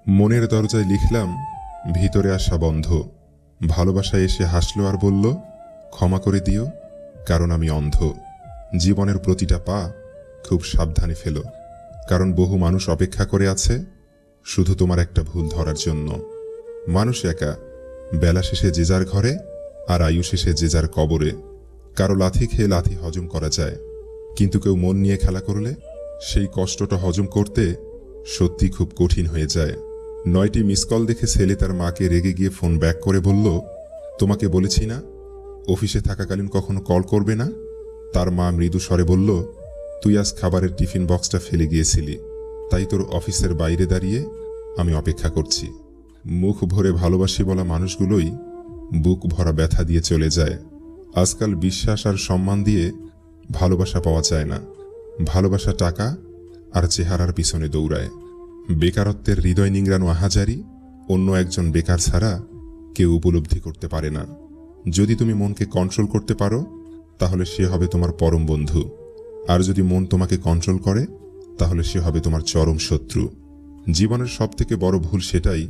মনের দরজায় লিখলাম, ভিতরে আসা বন্ধ। ভালোবাসায় এসে হাসলো আর বলল, ক্ষমা করে দিও, কারণ আমি অন্ধ। জীবনের প্রতিটা পা খুব সাবধানে ফেলো, কারণ বহু মানুষ অপেক্ষা করে আছে শুধু তোমার একটা ভুল ধরার জন্য। মানুষ একা, বেলা শেষে যে যার ঘরে, আর আয়ু শেষে যে যার কবরে। কারো লাথি খেয়ে লাথি হজম করা যায়, কিন্তু কেউ মন নিয়ে খেলা করলে সেই কষ্টটা হজম করতে সত্যি খুব কঠিন হয়ে যায়। 9টি মিস কল দেখে ছেলে তার মাকে রেগে গিয়ে ফোন ব্যাক করে বলল, তোমাকে বলেছি না অফিসে থাকাকালীন কখনো কল করবে না। তার মা মৃদু স্বরে বলল, তুই আজ খাবারের টিফিন বক্সটা ফেলে গিয়েছিলি, তাই তোর অফিসের বাইরে দাঁড়িয়ে আমি অপেক্ষা করছি। মুখ ভরে ভালোবাসি বলা মানুষগুলোই বুক ভরা ব্যথা দিয়ে চলে যায়। আজকাল বিশ্বাস আর সম্মান দিয়ে ভালোবাসা পাওয়া যায় না। ভালোবাসা টাকা আর চেহারার পিছনে দৌড়ায়। বেকারত্বের হৃদয় নিংড়ানো আহাজারি অন্য একজন বেকার ছাড়া কেউ উপলব্ধি করতে পারে না। যদি তুমি মনকে কন্ট্রোল করতে পারো তাহলে সে হবে তোমার পরম বন্ধু, আর যদি মন তোমাকে কন্ট্রোল করে তাহলে সে হবে তোমার চরম শত্রু। জীবনের সবথেকে বড় ভুল সেটাই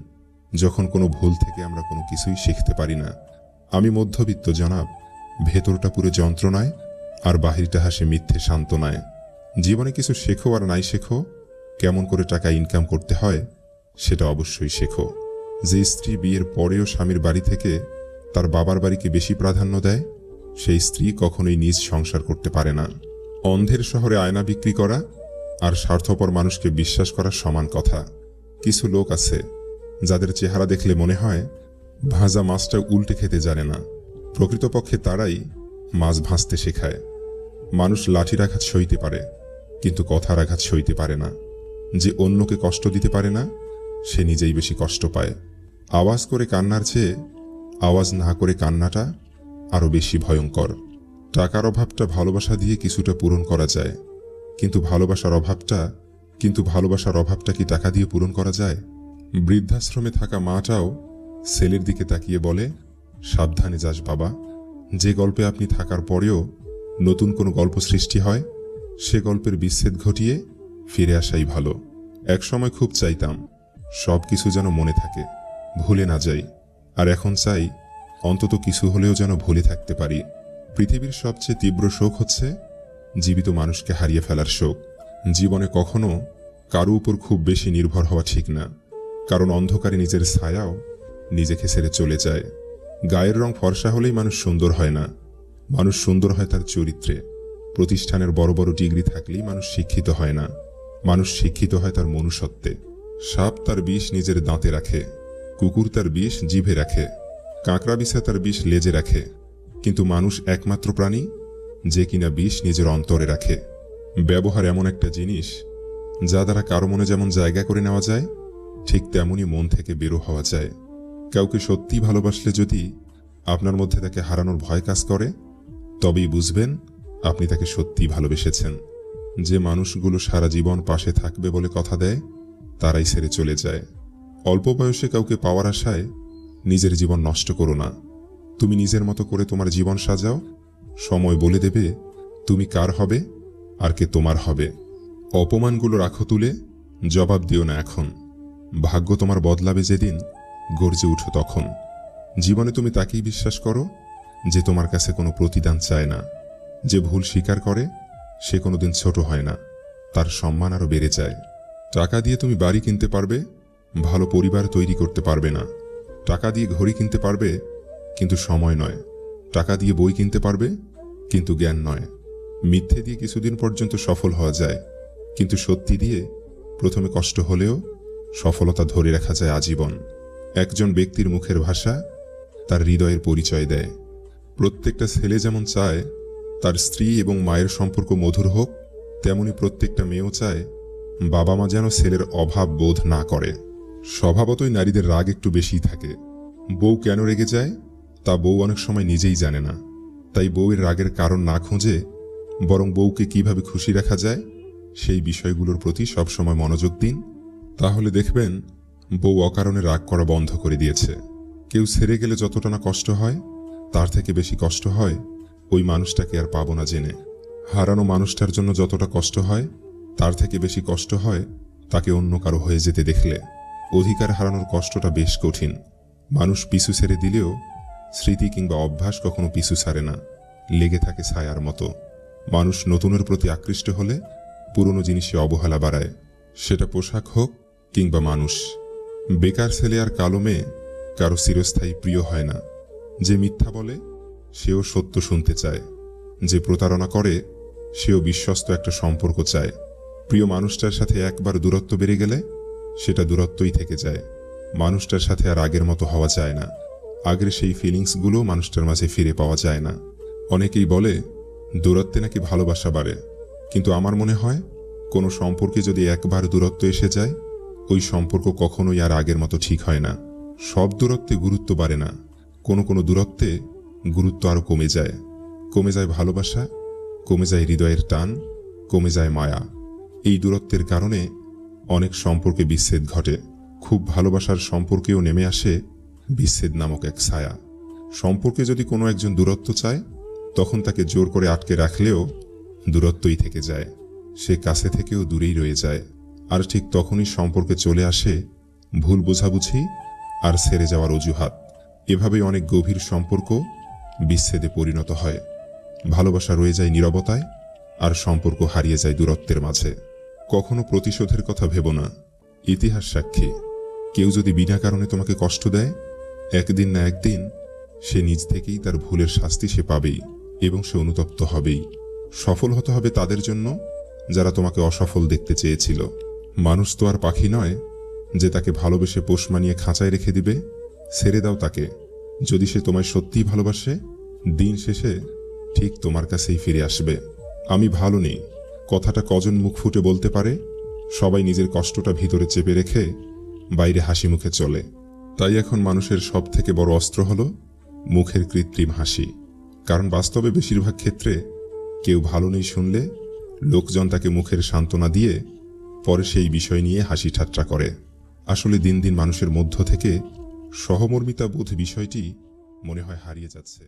যখন কোনো ভুল থেকে আমরা কোনো কিছুই শিখতে পারি না। আমি মধ্যবিত্ত জনাব, ভেতরটা পুরো যন্ত্রণায় আর বাহিরটা হাসে মিথ্যে সান্ত্বনায়। জীবনে কিছু শেখো আর নাই শেখো, কেমন করে টাকা ইনকাম করতে হয় সেটা অবশ্যই শেখো। যে স্ত্রী বিয়ের পরেও স্বামীর বাড়ি থেকে তার বাবার বাড়িকে বেশি প্রাধান্য দেয়, সেই স্ত্রী কখনোই নিজ সংসার করতে পারে না। অন্ধের শহরে আয়না বিক্রি করা আর স্বার্থপর মানুষকে বিশ্বাস করা সমান কথা। কিছু লোক আছে যাদের চেহারা দেখলে মনে হয় ভাজা মাছটা উল্টে খেতে জানে না, প্রকৃতপক্ষে তারাই মাছ ভাজতে শেখায়। মানুষ লাঠির আঘাত সইতে পারে, কিন্তু কথার আঘাত সইতে পারে না। যে অন্যকে কষ্ট দিতে পারে না সে নিজেই বেশি কষ্ট পায়। আওয়াজ করে কান্নার চেয়ে আওয়াজ না করে কান্নাটা আরো বেশি ভয়ঙ্কর। টাকার অভাবটা ভালোবাসা দিয়ে কিছুটা পূরণ করা যায়, কিন্তু ভালোবাসার অভাবটা কি টাকা দিয়ে পূরণ করা যায়? বৃদ্ধাশ্রমে থাকা মাটাও ছেলের দিকে তাকিয়ে বলে, সাবধানে যাস বাবা। যে গল্পে আপনি থাকার পরেও নতুন কোনো গল্প সৃষ্টি হয়, সে গল্পের বিচ্ছেদ ঘটিয়ে ফিরে আসাই ভালো। একসময় খুব চাইতাম সব কিছু যেন মনে থাকে, ভুলে না যাই। আর এখন চাই অন্তত কিছু হলেও যেন ভুলে থাকতে পারি। পৃথিবীর সবচেয়ে তীব্র শোক হচ্ছে জীবিত মানুষকে হারিয়ে ফেলার শোক। জীবনে কখনো কারো উপর খুব বেশি নির্ভর হওয়া ঠিক না, কারণ অন্ধকারে নিজের ছায়াও নিজেকে ছেড়ে চলে যায়। গায়ের রং ফর্সা হলেই মানুষ সুন্দর হয় না, মানুষ সুন্দর হয় তার চরিত্রে। প্রতিষ্ঠানের বড় বড় ডিগ্রি থাকলেই মানুষ শিক্ষিত হয় না, মানুষ শিক্ষিত হয় তার মনুষ্যত্বে। সাপ তার বিষ নিজের দাঁতে রাখে, কুকুর তার বিষ জিভে রাখে, কাঁকড়া বিছা তার বিষ লেজে রাখে, কিন্তু মানুষ একমাত্র প্রাণী যে কিনা বিষ নিজের অন্তরে রাখে। ব্যবহার এমন একটা জিনিস যা দ্বারা কারো মনে যেমন জায়গা করে নেওয়া যায়, ঠিক তেমনই মন থেকে বেরো হওয়া যায়। কাউকে সত্যি ভালোবাসলে যদি আপনার মধ্যে তাকে হারানোর ভয় কাজ করে, তবেই বুঝবেন আপনি তাকে সত্যি ভালোবেসেছেন। যে মানুষগুলো সারা জীবন পাশে থাকবে বলে কথা দেয়, তারাই ছেড়ে চলে যায়। অল্প বয়সে কাউকে পাওয়ার আশায় নিজের জীবন নষ্ট করো না। তুমি নিজের মতো করে তোমার জীবন সাজাও, সময় বলে দেবে তুমি কার হবে আর কে তোমার হবে। অপমানগুলো রাখো তুলে, জবাব দিও না এখন। ভাগ্য তোমার বদলাবে যেদিন গর্জে উঠো তখন। জীবনে তুমি তাকেই বিশ্বাস করো যে তোমার কাছে কোনো প্রতিদান চায় না। যে ভুল স্বীকার করে সে কোনোদিন ছোট হয় না, তার সম্মান আরো বেড়ে যায়। টাকা দিয়ে তুমি বাড়ি কিনতে পারবে, ভালো পরিবার তৈরি করতে পারবে না। টাকা দিয়ে ঘড়ি কিনতে পারবে, কিন্তু সময় নয়। টাকা দিয়ে বই কিনতে পারবে, কিন্তু জ্ঞান নয়। মিথ্যে দিয়ে কিছুদিন পর্যন্ত সফল হওয়া যায়, কিন্তু সত্যি দিয়ে প্রথমে কষ্ট হলেও সফলতা ধরে রাখা যায় আজীবন। একজন ব্যক্তির মুখের ভাষা তার হৃদয়ের পরিচয় দেয়। প্রত্যেকটা ছেলে যেমন চায় তার স্ত্রী এবং মায়ের সম্পর্ক মধুর হোক, তেমনি প্রত্যেকটা মেয়েও চায় বাবা মা যেন ছেলের অভাব বোধ না করে। স্বভাবতই নারীদের রাগ একটু বেশিই থাকে। বউ কেন রেগে যায় তা বউ অনেক সময় নিজেই জানে না। তাই বউয়ের রাগের কারণ না খুঁজে বরং বউকে কিভাবে খুশি রাখা যায় সেই বিষয়গুলোর প্রতি সবসময় মনোযোগ দিন। তাহলে দেখবেন বউ অকারণে রাগ করা বন্ধ করে দিয়েছে। কেউ ছেড়ে গেলে যতটা না কষ্ট হয়, তার থেকে বেশি কষ্ট হয় ওই মানুষটাকে আর পাবো না জেনে। হারানো মানুষটার জন্য যতটা কষ্ট হয়, তার থেকে বেশি কষ্ট হয় তাকে অন্য কারো হয়ে যেতে দেখলে। অধিকার হারানোর কষ্টটা বেশ কঠিন। মানুষ পিছু ছেড়ে দিলেও স্মৃতি কিংবা অভ্যাস কখনো পিছু ছাড়ে না, লেগে থাকে ছায়ার মতো। মানুষ নতুনের প্রতি আকৃষ্ট হলে পুরনো জিনিসে অবহেলা বাড়ায়, সেটা পোশাক হোক কিংবা মানুষ। বেকার ছেলে আর কালো মেয়ে কারো চিরস্থায়ী প্রিয় হয় না। যে মিথ্যা বলে সেও সত্য শুনতে চায়, যে প্রতারণা করে সেও বিশ্বস্ত একটা সম্পর্ক চায়। প্রিয় মানুষটার সাথে একবার দূরত্ব বেড়ে গেলে সেটা দূরত্বই থেকে যায়। মানুষটার সাথে আর আগের মতো হওয়া যায় না। আগের সেই ফিলিংসগুলো মানুষটার মাঝে ফিরে পাওয়া যায় না। অনেকেই বলে দূরত্বে নাকি ভালোবাসা বাড়ে, কিন্তু আমার মনে হয় কোনো সম্পর্কে যদি একবার দূরত্ব এসে যায়, ওই সম্পর্ক কখনোই আর আগের মতো ঠিক হয় না। সব দূরত্বে গুরুত্ব বাড়ে না, কোনো কোনো দূরত্বে গুরুত্ব আরও কমে যায়। কমে যায় ভালোবাসা, কমে যায় হৃদয়ের টান, কমে যায় মায়া। এই দূরত্বের কারণে অনেক সম্পর্কে বিচ্ছেদ ঘটে। খুব ভালোবাসার সম্পর্কেও নেমে আসে বিচ্ছেদ নামক এক ছায়া। সম্পর্কে যদি কোনো একজন দূরত্ব চায়, তখন তাকে জোর করে আটকে রাখলেও দূরত্বই থেকে যায়, সে কাছে থেকেও দূরেই রয়ে যায়। আর ঠিক তখনই সম্পর্কে চলে আসে ভুল বোঝাবুঝি আর ছেড়ে যাওয়ার অজুহাত। এভাবেই অনেক গভীর সম্পর্ক বিচ্ছেদে পরিণত হয়। ভালোবাসা রয়ে যায় নীরবতায়, আর সম্পর্ক হারিয়ে যায় দূরত্বের মাঝে। কখনো প্রতিশোধের কথা ভেবো না, ইতিহাস সাক্ষী। কেউ যদি বিনা কারণে তোমাকে কষ্ট দেয়, একদিন না একদিন সে নিজ থেকেই তার ভুলের শাস্তি সে পাবেই, এবং সে অনুতপ্ত হবেই। সফল হতে হবে তাদের জন্য যারা তোমাকে অসফল দেখতে চেয়েছিল। মানুষ তো আর পাখি নয় যে তাকে ভালোবেসে পোষ মানিয়ে খাঁচায় রেখে দিবে। ছেড়ে দাও তাকে। যদি সে তোমায় সত্যিই ভালোবাসে, দিন শেষে ঠিক তোমার কাছেই ফিরে আসবে। আমি ভালো নেই কথাটা কজন মুখ ফুটে বলতে পারে? সবাই নিজের কষ্টটা ভিতরে চেপে রেখে বাইরে হাসি মুখে চলে। তাই এখন মানুষের সব থেকে বড় অস্ত্র হলো মুখের কৃত্রিম হাসি। কারণ বাস্তবে বেশিরভাগ ক্ষেত্রে কেউ ভালো নেই শুনলে লোকজন তাকে মুখের সান্ত্বনা দিয়ে পরে সেই বিষয় নিয়ে হাসি ঠাট্টা করে। আসলে দিন দিন মানুষের মধ্য থেকে সহমর্মিতা বোধ বিষয়টি মনে হয় হারিয়ে যাচ্ছে।